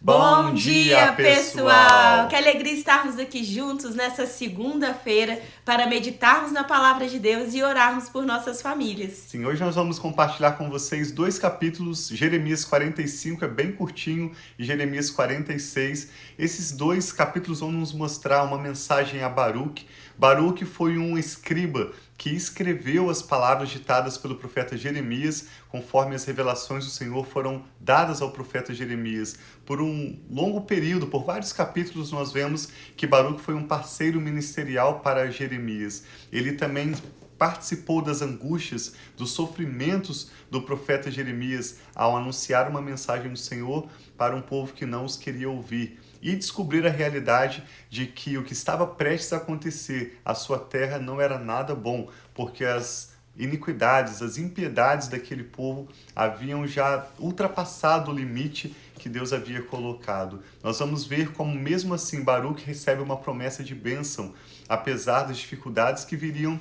Bom dia, pessoal! Que alegria estarmos aqui juntos nessa segunda-feira para meditarmos na palavra de Deus e orarmos por nossas famílias. Sim, hoje nós vamos compartilhar com vocês 2 capítulos, Jeremias 45, é bem curtinho, e Jeremias 46. Esses 2 capítulos vão nos mostrar uma mensagem a Baruque. Baruque foi um escriba que escreveu as palavras ditadas pelo profeta Jeremias, conforme as revelações do Senhor foram dadas ao profeta Jeremias. Por um longo período, por vários capítulos, nós vemos que Baruque foi um parceiro ministerial para Jeremias. Ele também participou das angústias, dos sofrimentos do profeta Jeremias ao anunciar uma mensagem do Senhor para um povo que não os queria ouvir e descobrir a realidade de que o que estava prestes a acontecer à sua terra não era nada bom, porque as iniquidades, as impiedades daquele povo haviam já ultrapassado o limite que Deus havia colocado. Nós vamos ver como mesmo assim Baruque recebe uma promessa de bênção, apesar das dificuldades que viriam.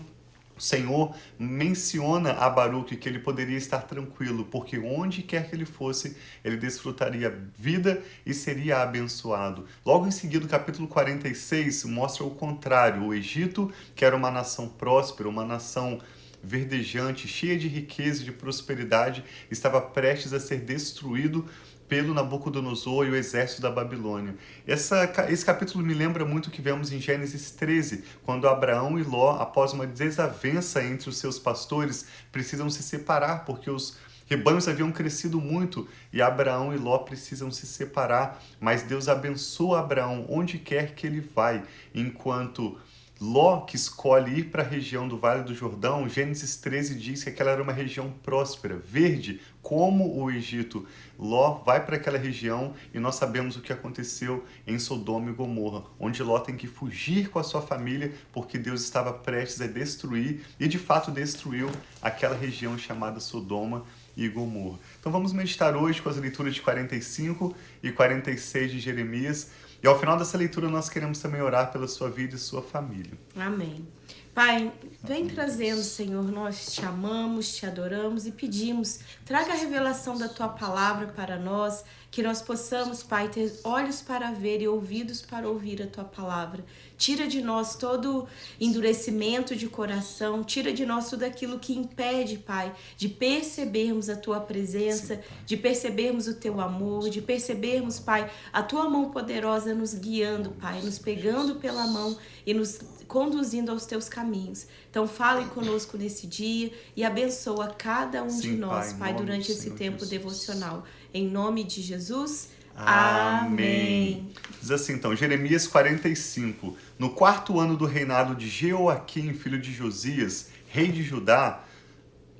O Senhor menciona a Baruque que ele poderia estar tranquilo, porque onde quer que ele fosse, ele desfrutaria vida e seria abençoado. Logo em seguida, o capítulo 46 mostra o contrário. O Egito, que era uma nação próspera, uma nação verdejante, cheia de riqueza e de prosperidade, estava prestes a ser destruído pelo Nabucodonosor e o exército da Babilônia. Esse capítulo me lembra muito o que vemos em Gênesis 13, quando Abraão e Ló, após uma desavença entre os seus pastores, precisam se separar, porque os rebanhos haviam crescido muito e Abraão e Ló precisam se separar, mas Deus abençoa Abraão onde quer que ele vai, enquanto Ló, que escolhe ir para a região do Vale do Jordão, Gênesis 13 diz que aquela era uma região próspera, verde, como o Egito. Ló vai para aquela região e nós sabemos o que aconteceu em Sodoma e Gomorra, onde Ló tem que fugir com a sua família porque Deus estava prestes a destruir e de fato destruiu aquela região chamada Sodoma e Gomorra. Então vamos meditar hoje com as leituras de 45 e 46 de Jeremias. E ao final dessa leitura nós queremos também orar pela sua vida e sua família. Amém. Pai, vem trazendo, Senhor, nós te amamos, te adoramos e pedimos, traga a revelação da tua palavra para nós, que nós possamos, Pai, ter olhos para ver e ouvidos para ouvir a tua palavra. Tira de nós todo endurecimento de coração, tira de nós tudo aquilo que impede, Pai, de percebermos a tua presença, de percebermos o teu amor, de percebermos, Pai, a tua mão poderosa nos guiando, Pai, nos pegando pela mão e nos conduzindo aos teus caminhos. Então fale conosco nesse dia e abençoa cada um de nós, Pai, durante esse tempo devocional. Em nome de Jesus, amém. Diz assim então, Jeremias 45. No 4º ano do reinado de Jeoaquim, filho de Josias, rei de Judá,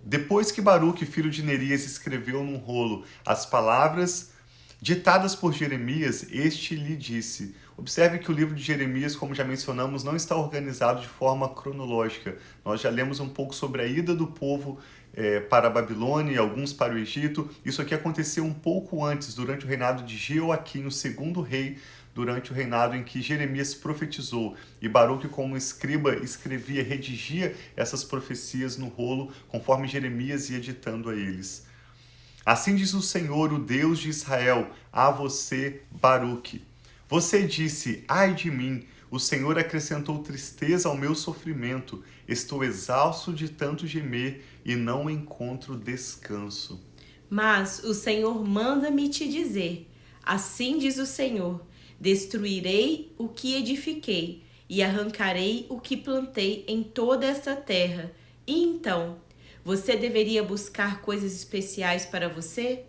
depois que Baruque, filho de Nerias, escreveu num rolo as palavras ditadas por Jeremias, este lhe disse. Observe que o livro de Jeremias, como já mencionamos, não está organizado de forma cronológica. Nós já lemos um pouco sobre a ida do povo para a Babilônia e alguns para o Egito. Isso aqui aconteceu um pouco antes, durante o reinado de Jeoaquim, o 2º rei, durante o reinado em que Jeremias profetizou. E Baruque, como escriba, escrevia, redigia essas profecias no rolo, conforme Jeremias ia ditando a eles. Assim diz o Senhor, o Deus de Israel, a você, Baruque. Você disse, ai de mim, o Senhor acrescentou tristeza ao meu sofrimento. Estou exausto de tanto gemer e não encontro descanso. Mas o Senhor manda-me te dizer, assim diz o Senhor, destruirei o que edifiquei e arrancarei o que plantei em toda esta terra. E então, você deveria buscar coisas especiais para você?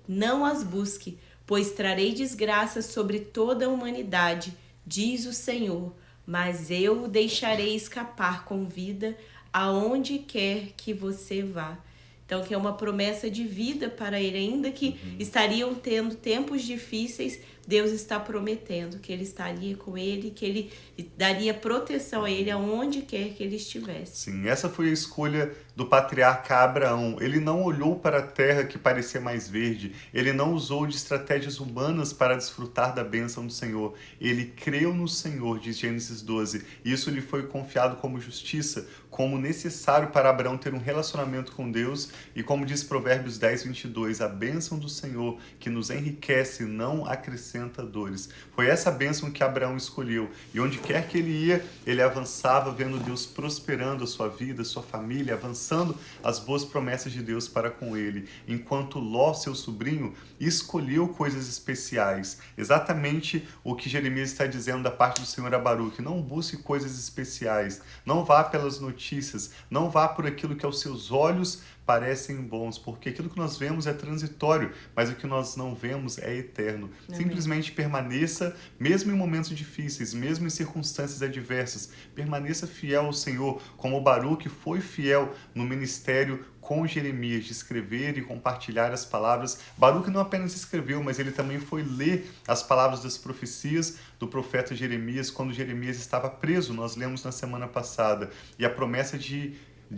Não as busque, pois trarei desgraça sobre toda a humanidade, diz o Senhor, mas eu o deixarei escapar com vida aonde quer que você vá. Então, que é uma promessa de vida para ele, ainda que estariam tendo tempos difíceis, Deus está prometendo que ele estaria com ele, que ele daria proteção a ele aonde quer que ele estivesse. Sim, essa foi a escolha do patriarca Abraão. Ele não olhou para a terra que parecia mais verde, ele não usou de estratégias humanas para desfrutar da bênção do Senhor. Ele creu no Senhor, diz Gênesis 12, e isso lhe foi confiado como justiça, como necessário para Abraão ter um relacionamento com Deus, e como diz Provérbios 10, 22, a bênção do Senhor que nos enriquece não acrescenta dores. Foi essa bênção que Abraão escolheu, e onde quer que ele ia, ele avançava vendo Deus prosperando a sua vida, a sua família, avançando as boas promessas de Deus para com ele, enquanto Ló, seu sobrinho, escolheu coisas especiais. Exatamente o que Jeremias está dizendo da parte do Senhor a Baruque: não busque coisas especiais, não vá pelas notícias, não vá por aquilo que aos seus olhos parecem bons, porque aquilo que nós vemos é transitório, mas o que nós não vemos é eterno. Amém. Simplesmente permaneça, mesmo em momentos difíceis, mesmo em circunstâncias adversas, permaneça fiel ao Senhor, como Baruque foi fiel no ministério com Jeremias, de escrever e compartilhar as palavras. Baruque não apenas escreveu, mas ele também foi ler as palavras das profecias do profeta Jeremias, quando Jeremias estava preso. Nós lemos na semana passada. E a promessa de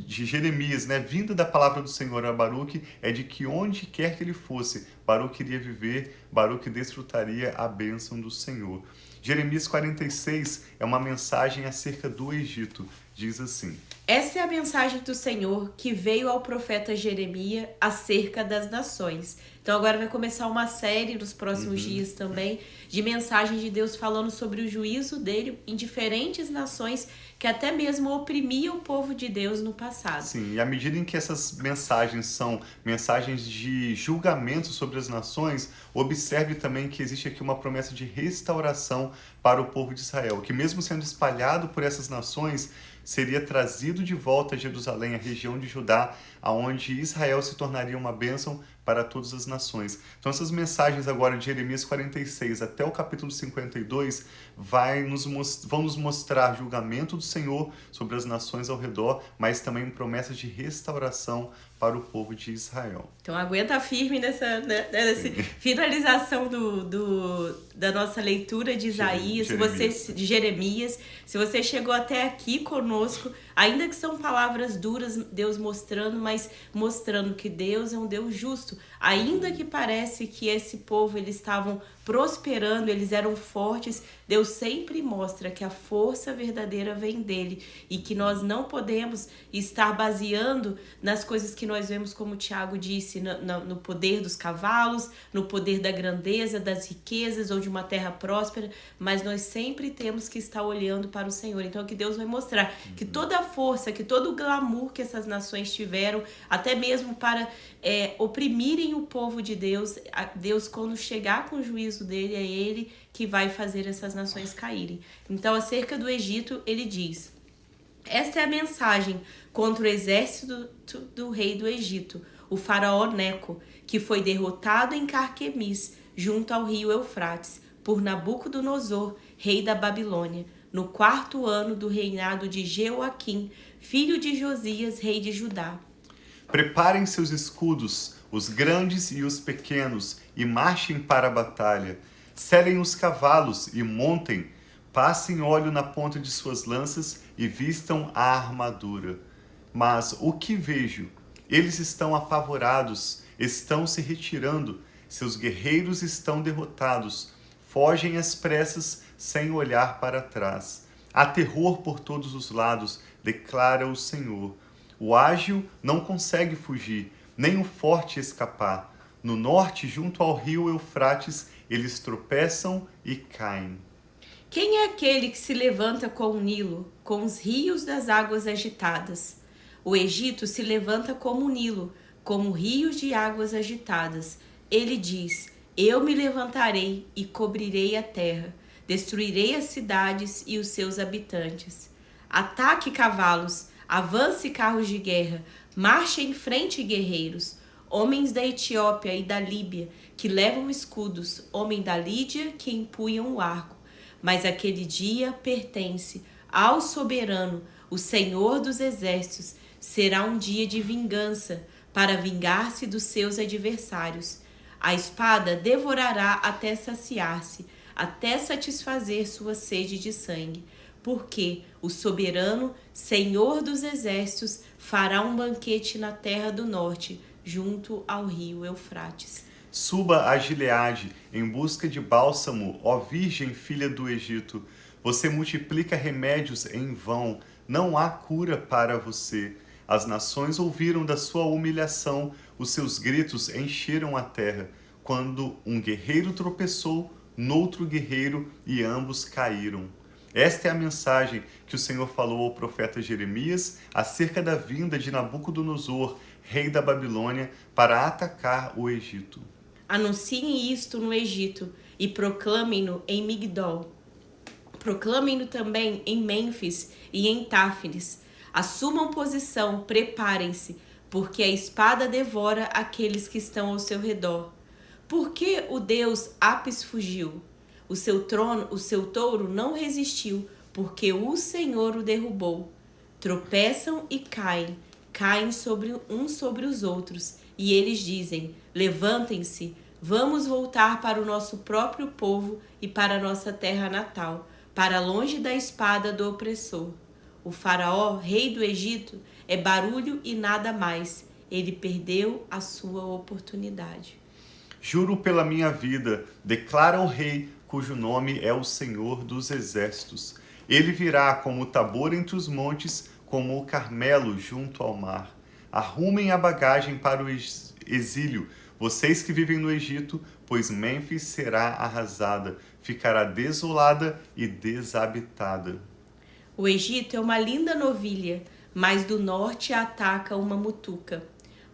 Jeremias, vinda da palavra do Senhor a Baruque, é de que onde quer que ele fosse, Baruque iria viver, Baruque desfrutaria a bênção do Senhor. Jeremias 46 é uma mensagem acerca do Egito. Diz assim: essa é a mensagem do Senhor que veio ao profeta Jeremias acerca das nações. Então agora vai começar uma série nos próximos dias também de mensagens de Deus falando sobre o juízo dele em diferentes nações que até mesmo oprimiam o povo de Deus no passado. Sim, e à medida em que essas mensagens são mensagens de julgamento sobre as nações, observe também que existe aqui uma promessa de restauração para o povo de Israel, que mesmo sendo espalhado por essas nações, seria trazido de volta a Jerusalém, a região de Judá, aonde Israel se tornaria uma bênção para todas as nações. Então essas mensagens agora de Jeremias 46 até o capítulo 52 vão nos mostrar julgamento do Senhor sobre as nações ao redor, mas também promessas de restauração para o povo de Israel. Então aguenta firme nessa finalização da nossa leitura de Isaías, de Jeremias. Se você chegou até aqui conosco, ainda que são palavras duras, Deus mostrando, mas mostrando que Deus é um Deus justo. Ainda que parece que esse povo, eles estavam prosperando, eles eram fortes, Deus sempre mostra que a força verdadeira vem dele e que nós não podemos estar baseando nas coisas que nós vemos, como o Tiago disse, no poder dos cavalos, no poder da grandeza, das riquezas ou de uma terra próspera, mas nós sempre temos que estar olhando para o Senhor. Então que Deus vai mostrar que toda a força, que todo o glamour que essas nações tiveram, até mesmo para oprimirem o povo de Deus, Deus, quando chegar com o juízo dele, é ele que vai fazer essas nações caírem. Então, acerca do Egito, ele diz: esta é a mensagem contra o exército do rei do Egito, o faraó Neco, que foi derrotado em Carquemis, junto ao rio Eufrates, por Nabucodonosor, rei da Babilônia, no 4º ano do reinado de Jeoaquim, filho de Josias, rei de Judá. Preparem seus escudos, os grandes e os pequenos, e marchem para a batalha. Selem os cavalos e montem, passem óleo na ponta de suas lanças e vistam a armadura. Mas o que vejo? Eles estão apavorados, estão se retirando, seus guerreiros estão derrotados, fogem às pressas sem olhar para trás. Há terror por todos os lados, declara o Senhor. O ágil não consegue fugir, nem o forte escapar. No norte, junto ao rio Eufrates, eles tropeçam e caem. Quem é aquele que se levanta com o Nilo, com os rios das águas agitadas? O Egito se levanta como o Nilo, como rios de águas agitadas. Ele diz: eu me levantarei e cobrirei a terra, destruirei as cidades e os seus habitantes. Ataque cavalos, avance carros de guerra, marche em frente guerreiros. Homens da Etiópia e da Líbia, que levam escudos, homem da Lídia, que empunham o arco. Mas aquele dia pertence ao soberano, o Senhor dos exércitos. Será um dia de vingança, para vingar-se dos seus adversários. A espada devorará até saciar-se, até satisfazer sua sede de sangue. porque o soberano, Senhor dos exércitos, fará um banquete na terra do norte, junto ao rio Eufrates. Suba a Gileade em busca de bálsamo, ó Virgem filha do Egito. Você multiplica remédios em vão, não há cura para você. As nações ouviram da sua humilhação, os seus gritos encheram a terra. Quando um guerreiro tropeçou, noutro guerreiro, e ambos caíram. Esta é a mensagem que o Senhor falou ao profeta Jeremias acerca da vinda de Nabucodonosor, rei da Babilônia, para atacar o Egito. Anunciem isto no Egito e proclamem-no em Migdol. Proclamem-no também em Mênfis e em Táfnis. Assumam posição, preparem-se, porque a espada devora aqueles que estão ao seu redor. Por que o deus Apis fugiu? O seu touro não resistiu, porque o Senhor o derrubou. Tropeçam e caem uns sobre os outros, e eles dizem: levantem-se, vamos voltar para o nosso próprio povo e para a nossa terra natal, para longe da espada do opressor. O faraó, rei do Egito, é barulho e nada mais. Ele perdeu a sua oportunidade. Juro pela minha vida, declara o rei, cujo nome é o Senhor dos Exércitos. Ele virá como o Tabor entre os montes, como o Carmelo junto ao mar. Arrumem a bagagem para o exílio, vocês que vivem no Egito, pois Mênfis será arrasada, ficará desolada e desabitada. O Egito é uma linda novilha, mas do norte a ataca uma mutuca.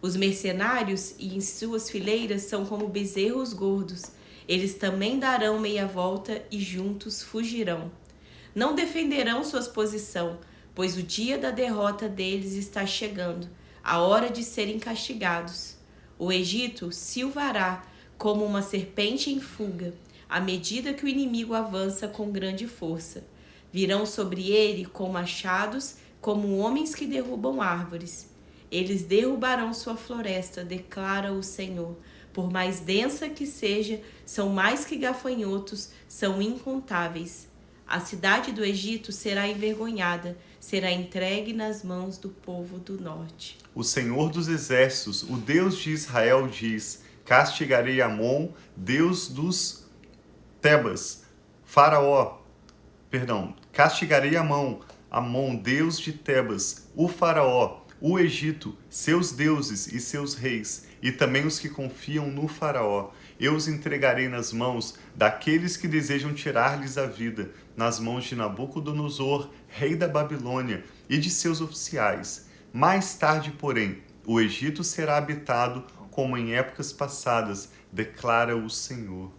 Os mercenários e em suas fileiras são como bezerros gordos. Eles também darão meia volta e juntos fugirão. Não defenderão sua posição, pois o dia da derrota deles está chegando, a hora de serem castigados. O Egito silvará como uma serpente em fuga, à medida que o inimigo avança com grande força. Virão sobre ele com machados, como homens que derrubam árvores. Eles derrubarão sua floresta, declara o Senhor. Por mais densa que seja, são mais que gafanhotos, são incontáveis. A cidade do Egito será envergonhada, será entregue nas mãos do povo do norte. O Senhor dos Exércitos, o Deus de Israel, diz: castigarei Amon, Deus dos Tebas, castigarei Amon, Deus de Tebas, o Faraó, o Egito, seus deuses e seus reis, e também os que confiam no Faraó. Eu os entregarei nas mãos daqueles que desejam tirar-lhes a vida, nas mãos de Nabucodonosor, rei da Babilônia, e de seus oficiais. Mais tarde, porém, o Egito será habitado como em épocas passadas, declara o Senhor.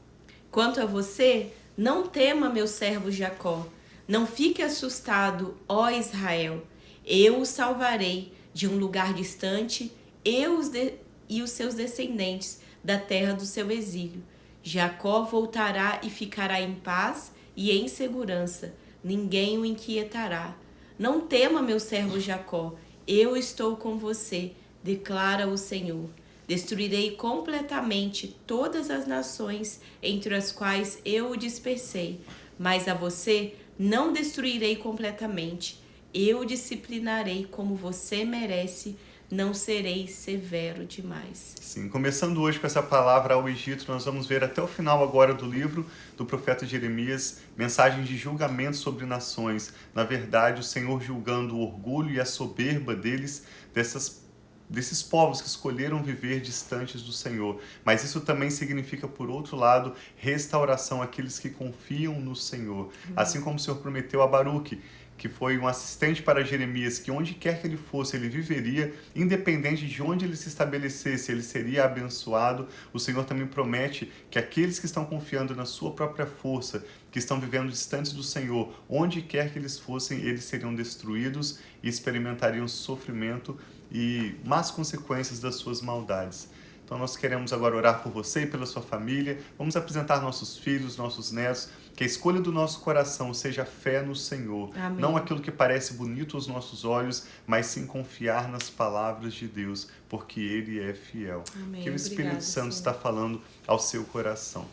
Quanto a você, não tema, meu servo Jacó. Não fique assustado, ó Israel. Eu o salvarei de um lugar distante, e os seus descendentes da terra do seu exílio. Jacó voltará e ficará em paz e em segurança. Ninguém o inquietará. Não tema, meu servo Jacó. Eu estou com você, declara o Senhor. Destruirei completamente todas as nações entre as quais eu o dispersei, mas a você não destruirei completamente. Eu o disciplinarei como você merece, não serei severo demais. Sim, começando hoje com essa palavra ao Egito, nós vamos ver até o final agora do livro do profeta Jeremias, mensagens de julgamento sobre nações. Na verdade, o Senhor julgando o orgulho e a soberba desses povos que escolheram viver distantes do Senhor. Mas isso também significa, por outro lado, restauração àqueles que confiam no Senhor. Assim como o Senhor prometeu a Baruque, que foi um assistente para Jeremias, que onde quer que ele fosse, ele viveria, independente de onde ele se estabelecesse, ele seria abençoado. O Senhor também promete que aqueles que estão confiando na sua própria força, que estão vivendo distantes do Senhor, onde quer que eles fossem, eles seriam destruídos e experimentariam sofrimento e más consequências das suas maldades. Então nós queremos agora orar por você e pela sua família. Vamos apresentar nossos filhos, nossos netos, que a escolha do nosso coração seja a fé no Senhor. Amém. Não aquilo que parece bonito aos nossos olhos, mas sim confiar nas palavras de Deus, porque Ele é fiel. Amém. Que o Espírito Obrigada, Santo Senhor. está falando ao seu coração.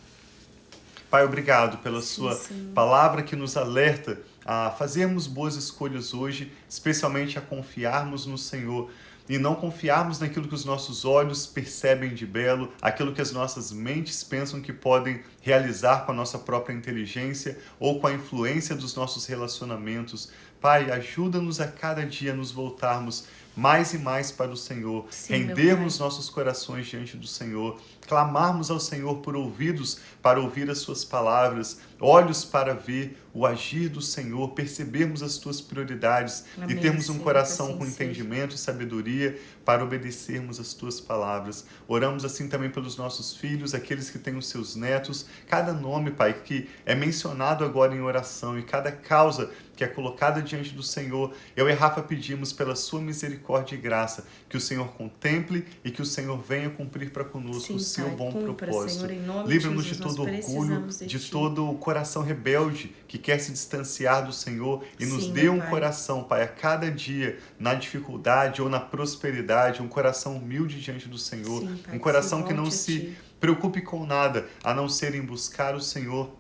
Pai, obrigado pela Sim, sua Senhor. palavra que nos alerta a fazermos boas escolhas hoje, especialmente a confiarmos no Senhor e não confiarmos naquilo que os nossos olhos percebem de belo, aquilo que as nossas mentes pensam que podem realizar com a nossa própria inteligência ou com a influência dos nossos relacionamentos. Pai, ajuda-nos a cada dia nos voltarmos mais e mais para o Senhor, Sim, rendermos nossos corações diante do Senhor, clamarmos ao Senhor por ouvidos para ouvir as suas palavras, olhos para ver o agir do Senhor, percebermos as tuas prioridades. Amém, E termos um Senhor, coração assim com seja. entendimento e sabedoria para obedecermos as tuas palavras. Oramos assim também pelos nossos filhos, aqueles que têm os seus netos, cada nome, Pai, que é mencionado agora em oração e cada causa que é colocada diante do Senhor. Eu e Rafa pedimos pela sua misericórdia e graça que o Senhor contemple e que o Senhor venha cumprir para conosco Sim, o seu Pai, bom cumpra, propósito. Senhor, em nome de Livra-nos de Jesus, nós todo orgulho, precisamos de Ti. todo o coração rebelde que quer se distanciar do Senhor e nos Sim, dê meu um Pai. coração, Pai, a cada dia, na dificuldade ou na prosperidade, um coração humilde diante do Senhor, Sim, Pai, um que coração se que não volte a se Ti. preocupe com nada, a não ser em buscar o Senhor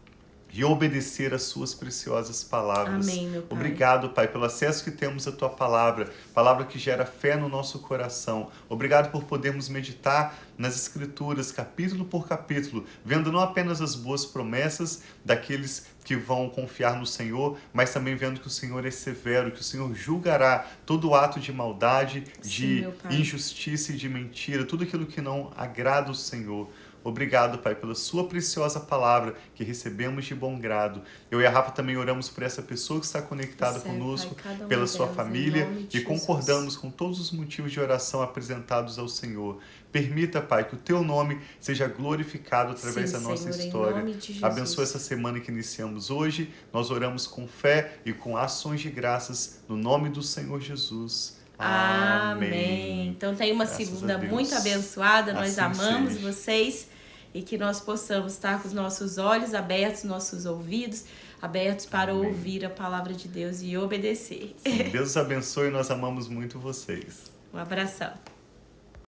e obedecer às suas preciosas palavras. Amém, meu Pai. Obrigado, Pai, pelo acesso que temos à Tua palavra, palavra que gera fé no nosso coração. Obrigado por podermos meditar nas Escrituras, capítulo por capítulo, vendo não apenas as boas promessas daqueles que vão confiar no Senhor, mas também vendo que o Senhor é severo, que o Senhor julgará todo ato de maldade, Sim, de meu Pai. injustiça e de mentira, tudo aquilo que não agrada o Senhor. Obrigado, Pai, pela sua preciosa palavra que recebemos de bom grado. Eu e a Rafa também oramos por essa pessoa que está conectada Recebe, conosco, Pai, cada uma pela sua delas, em família, nome de e Jesus. concordamos com todos os motivos de oração apresentados ao Senhor. Permita, Pai, que o Teu nome seja glorificado através Sim, da nossa Senhor, em história. nome de Jesus. Abençoa essa semana que iniciamos hoje. Nós oramos com fé e com ações de graças no nome do Senhor Jesus. Amém. Então tem uma Graças a segunda Deus. muito abençoada. Nós Assim amamos seja. vocês e que nós possamos estar com os nossos olhos abertos, nossos ouvidos abertos para Amém. ouvir a palavra de Deus e obedecer. Sim, Deus os abençoe e nós amamos muito vocês. Um abração.